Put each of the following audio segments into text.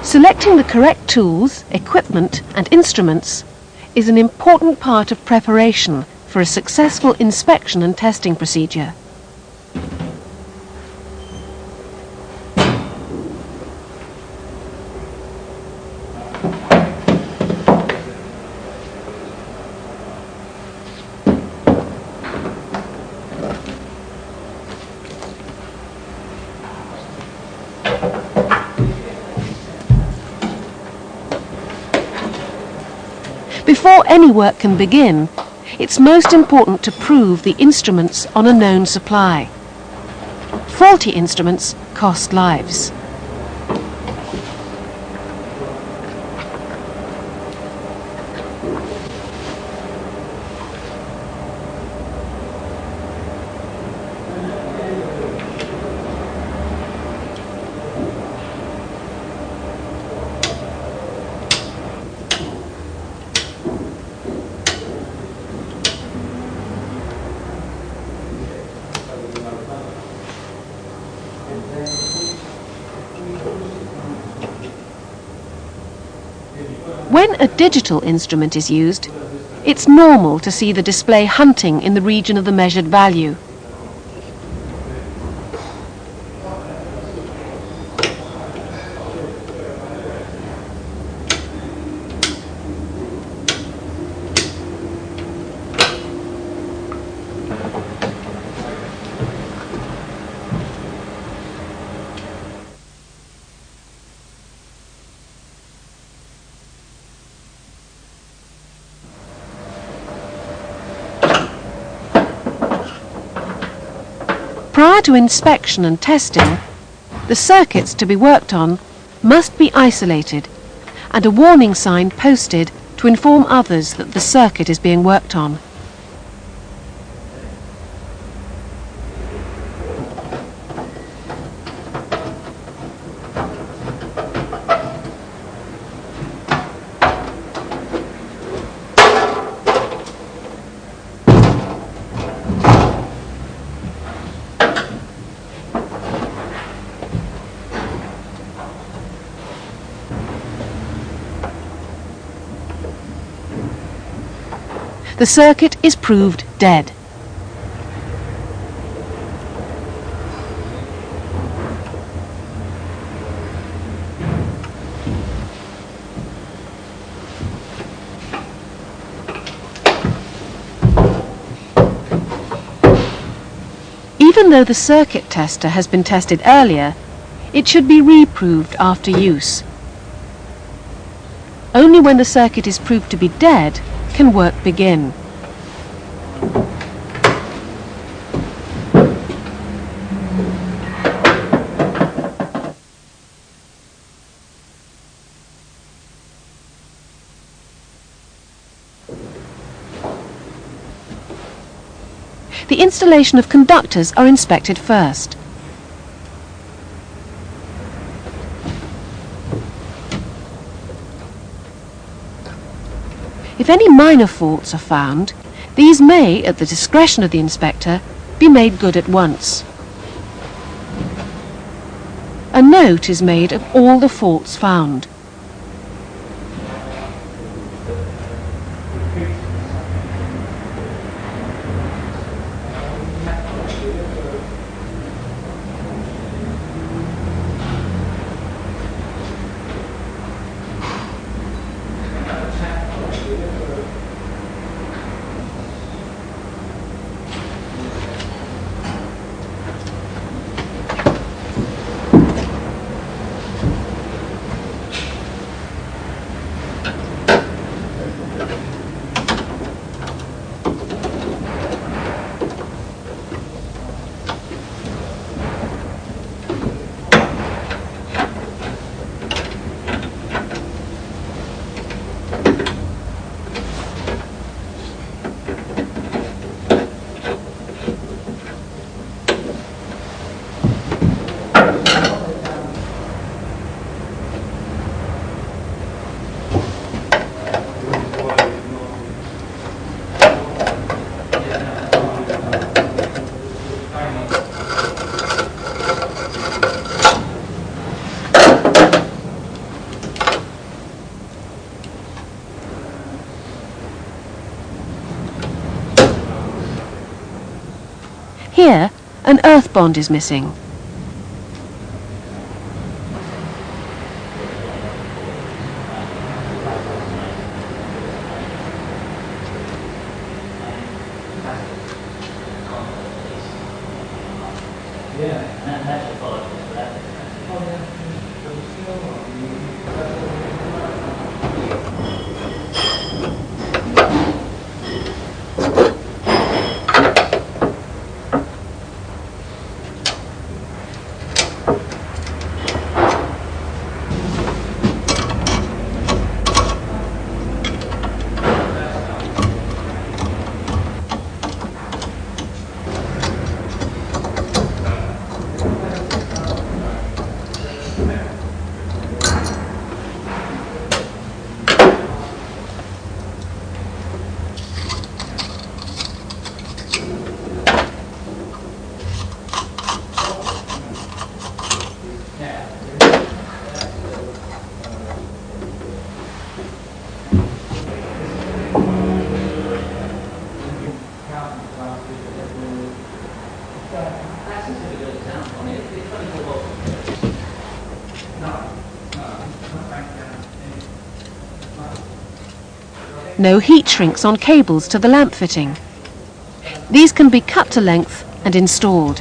Selecting the correct tools, equipment and instruments is an important part of preparation for a successful inspection and testing procedure. Before any work can begin, it's most important to prove the instruments on a known supply. Faulty instruments cost lives. When a digital instrument is used, it's normal to see the display hunting in the region of the measured value. Prior to inspection and testing, the circuits to be worked on must be isolated and a warning sign posted to inform others that the circuit is being worked on. The circuit is proved dead. Even though the circuit tester has been tested earlier, it should be reproved after use. Only when the circuit is proved to be dead can work begin. The installation of conductors are inspected first. If any minor faults are found, these may, at the discretion of the inspector, be made good at once. A note is made of all the faults found. an earth bond is missing. No heat shrinks on cables to the lamp fitting. These can be cut to length and installed.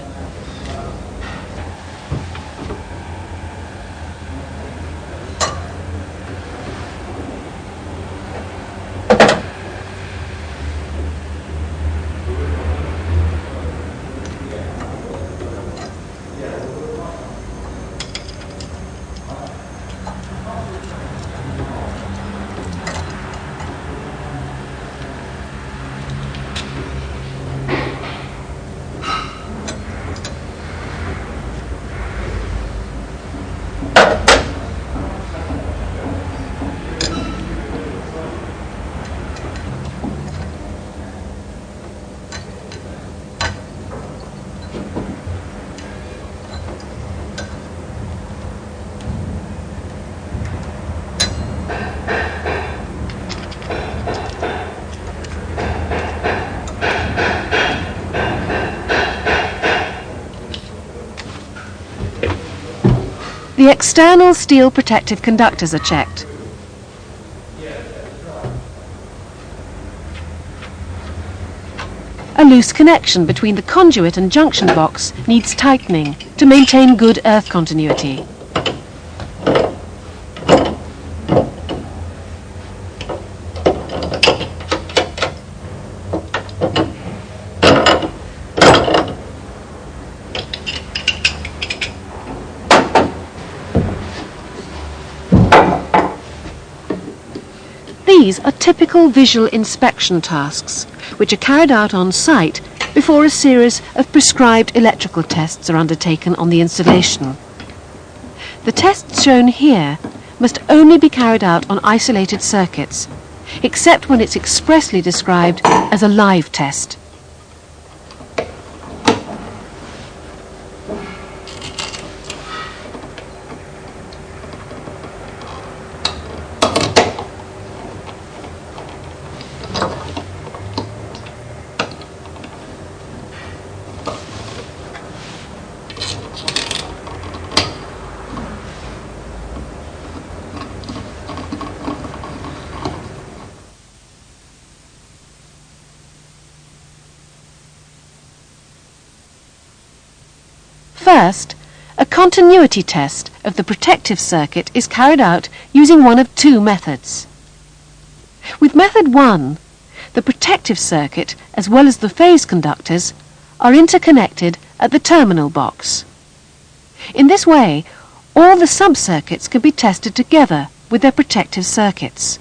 The external steel protective conductors are checked. A loose connection between the conduit and junction box needs tightening to maintain good earth continuity. These are typical visual inspection tasks, which are carried out on site before a series of prescribed electrical tests are undertaken on the installation. The tests shown here must only be carried out on isolated circuits, except when it's expressly described as a live test. First, a continuity test of the protective circuit is carried out using one of two methods. With method 1, the protective circuit as well as the phase conductors are interconnected at the terminal box. In this way, all the sub-circuits can be tested together with their protective circuits.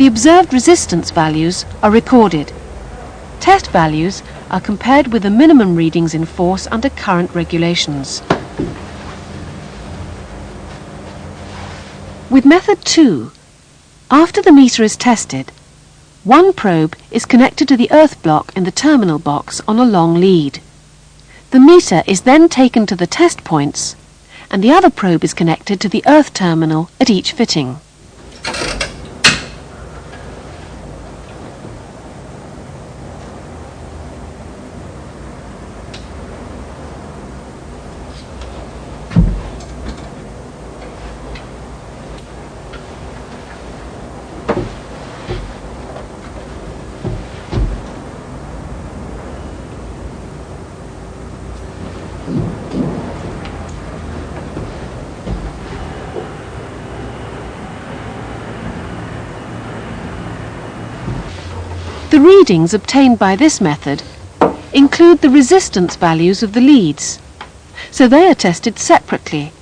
The observed resistance values are recorded. Test values are compared with the minimum readings in force under current regulations. With method 2, after the meter is tested, one probe is connected to the earth block in the terminal box on a long lead. The meter is then taken to the test points, and the other probe is connected to the earth terminal at each fitting. The readings obtained by this method include the resistance values of the leads, so they are tested separately,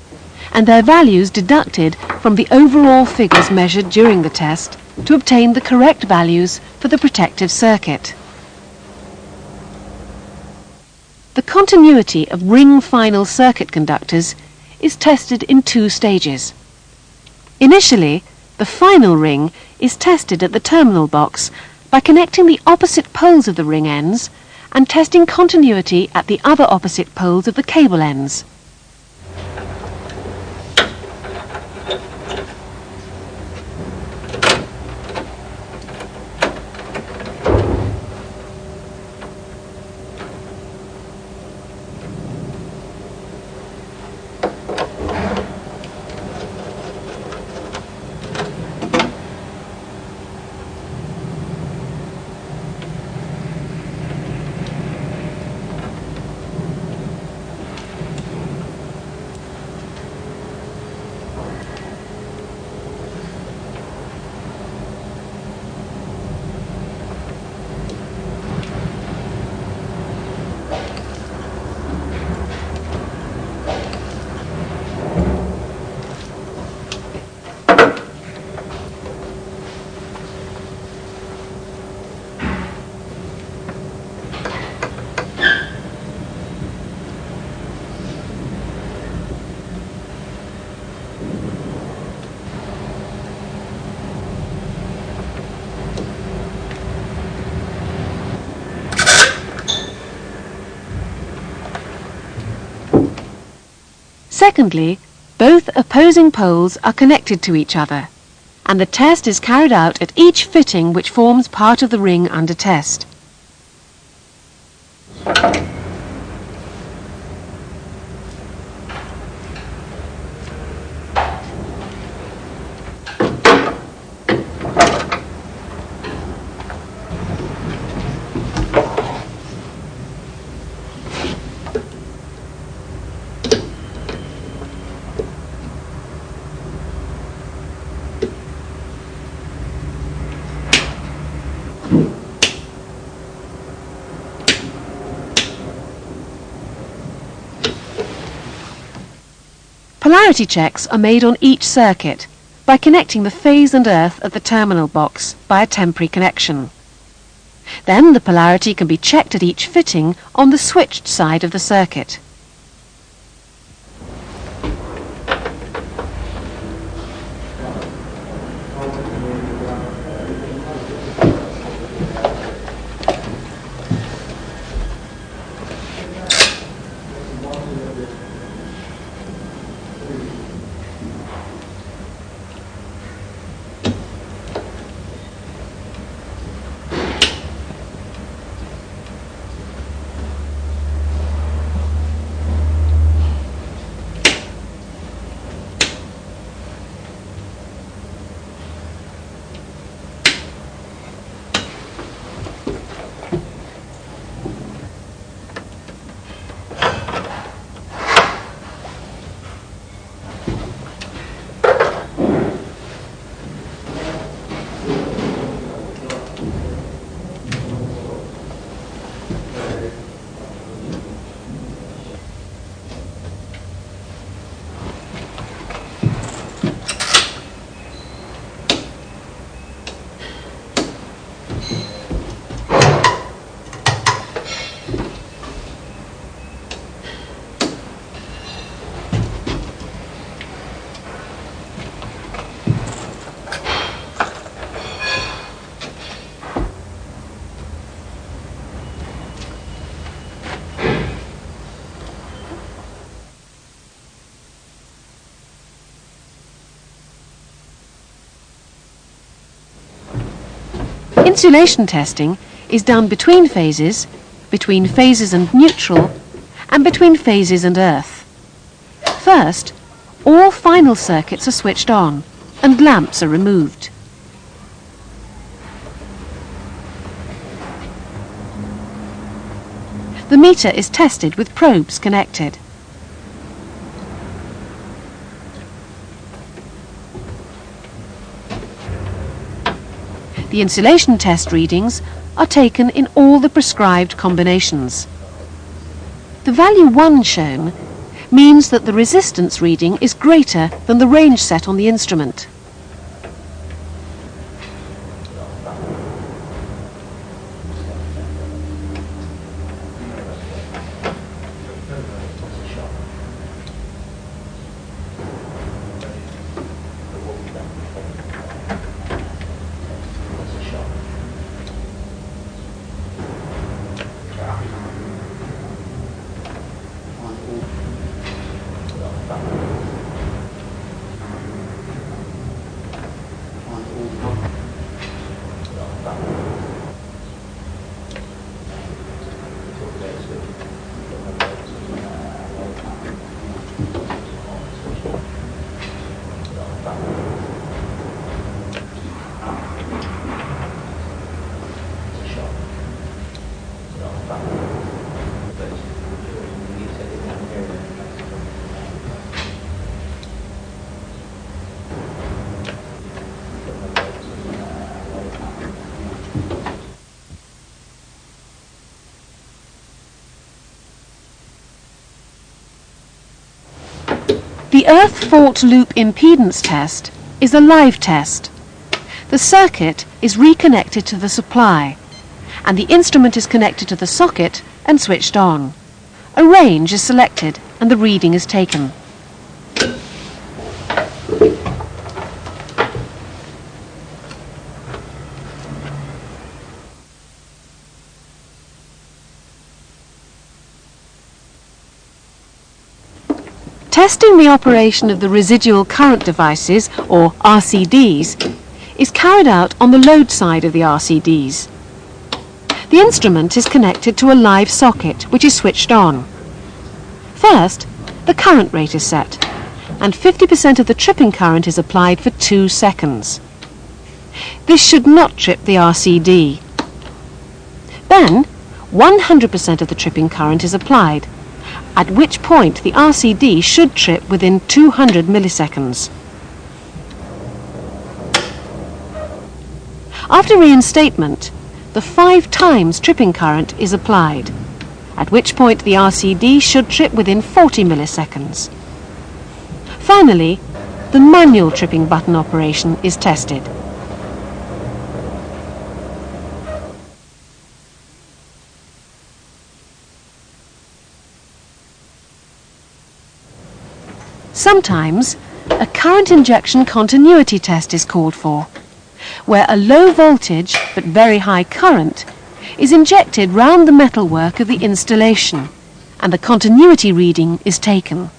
and their values deducted from the overall figures measured during the test to obtain the correct values for the protective circuit. The continuity of ring final circuit conductors is tested in 2 stages. Initially, the final ring is tested at the terminal box by connecting the opposite poles of the ring ends and testing continuity at the other opposite poles of the cable ends. Secondly, both opposing poles are connected to each other, and the test is carried out at each fitting which forms part of the ring under test. Polarity checks are made on each circuit by connecting the phase and earth at the terminal box by a temporary connection. Then the polarity can be checked at each fitting on the switched side of the circuit. Insulation testing is done between phases and neutral, and between phases and earth. First, all final circuits are switched on and lamps are removed. The meter is tested with probes connected. The insulation test readings are taken in all the prescribed combinations. The value 1 shown means that the resistance reading is greater than the range set on the instrument. The earth fault loop impedance test is a live test. The circuit is reconnected to the supply, and the instrument is connected to the socket and switched on. A range is selected and the reading is taken. Testing the operation of the residual current devices, or RCDs, is carried out on the load side of the RCDs. The instrument is connected to a live socket which is switched on. First, the current rate is set, and 50% of the tripping current is applied for 2 seconds. This should not trip the RCD. Then, 100% of the tripping current is applied, at which point the RCD should trip within 200 milliseconds. After reinstatement, the 5 times tripping current is applied, at which point the RCD should trip within 40 milliseconds. Finally, the manual tripping button operation is tested. Sometimes, a current injection continuity test is called for, where a low voltage but very high current is injected round the metalwork of the installation, and the continuity reading is taken.